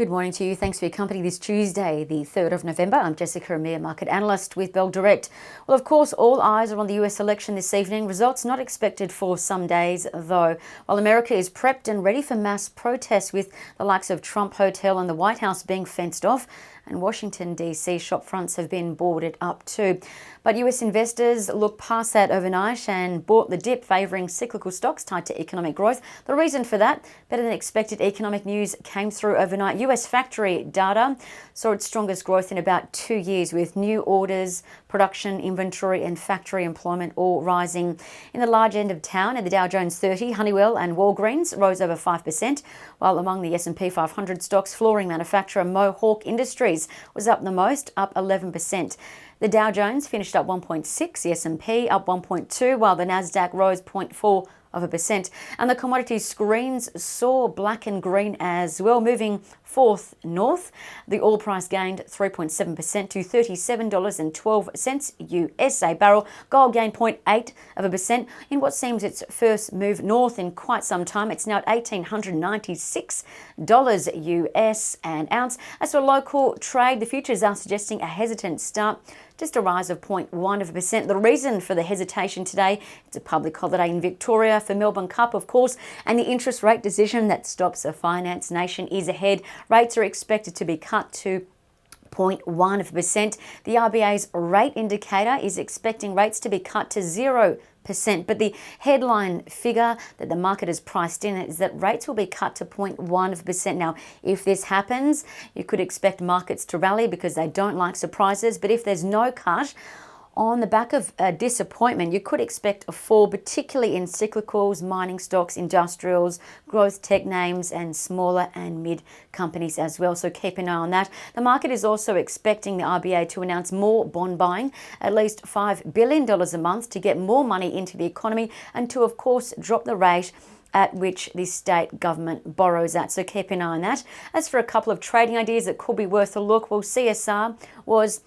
Good morning to you. Thanks for your company this Tuesday, the 3rd of November. I'm Jessica Amir, market analyst with Bell Direct. Well, of course, all eyes are on the US election this evening. Results not expected for some days, though. While America is prepped and ready for mass protests with the likes of Trump Hotel and the White House being fenced off, and Washington, D.C. shop fronts have been boarded up too. But US investors looked past that overnight and bought the dip, favouring cyclical stocks tied to economic growth. The reason for that, better than expected economic news came through overnight. US factory data saw its strongest growth in about 2 years, with new orders, production, inventory and factory employment all rising. In the large end of town, at the Dow Jones 30, Honeywell and Walgreens rose over 5%, while among the S&P 500 stocks, flooring manufacturer Mohawk Industries was up the most, up 11%. The Dow Jones finished up 1.6, the S&P up 1.2, while the Nasdaq rose 0.4%. And the commodities screens saw black and green as well, moving forth north. The oil price gained 3.7% to $37.12 US a barrel. Gold gained 0.8% in what seems its first move north in quite some time. It's now at $1,896 US an ounce. As for local trade, the futures are suggesting a hesitant start, just a rise of 0.1%. The reason for the hesitation today, it's a public holiday in Victoria for Melbourne Cup, of course, and the interest rate decision that stops a finance nation is ahead. Rates are expected to be cut to 0.1%. The RBA's rate indicator is expecting rates to be cut to 0%. But the headline figure that the market has priced in is that rates will be cut to 0.1%. Now, if this happens, you could expect markets to rally because they don't like surprises. But if there's no cut, on the back of disappointment, you could expect a fall, particularly in cyclicals, mining stocks, industrials, growth tech names, and smaller and mid companies as well. So keep an eye on that. The market is also expecting the RBA to announce more bond buying, at least $5 billion a month, to get more money into the economy and to, of course, drop the rate at which the state government borrows at. So keep an eye on that. As for a couple of trading ideas that could be worth a look, well, CSR was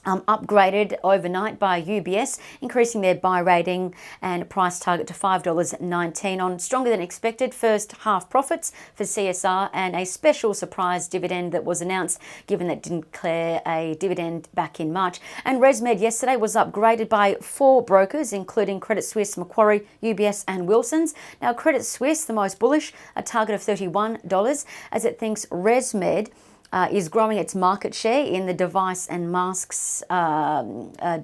upgraded overnight by UBS, increasing their buy rating and price target to $5.19 on stronger than expected first half profits for CSR and a special surprise dividend that was announced, given that it didn't declare a dividend back in March. And ResMed yesterday was upgraded by 4 brokers, including Credit Suisse, Macquarie, UBS and Wilson's. Now, Credit Suisse, the most bullish, a target of $31, as it thinks ResMed is growing its market share in the device and masks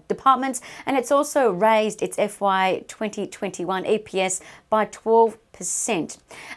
departments, and it's also raised its FY 2021 EPS by 12%.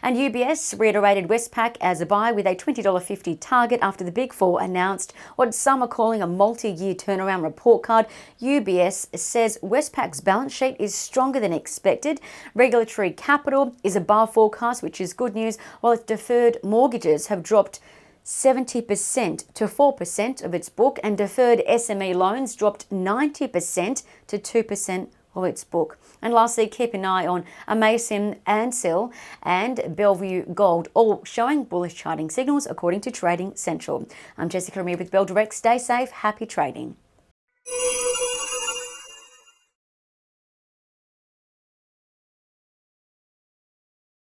And UBS reiterated Westpac as a buy with a $20.50 target after the Big Four announced what some are calling a multi-year turnaround report card. UBS says Westpac's balance sheet is stronger than expected. Regulatory capital is above forecast, which is good news, while its deferred mortgages have dropped 70% to 4% of its book, and deferred SME loans dropped 90% to 2% of its book. And lastly, keep an eye on Amasim, Ansell and Bellevue Gold, all showing bullish charting signals according to Trading Central. I'm Jessica Amir with Bell Direct. Stay safe, happy trading.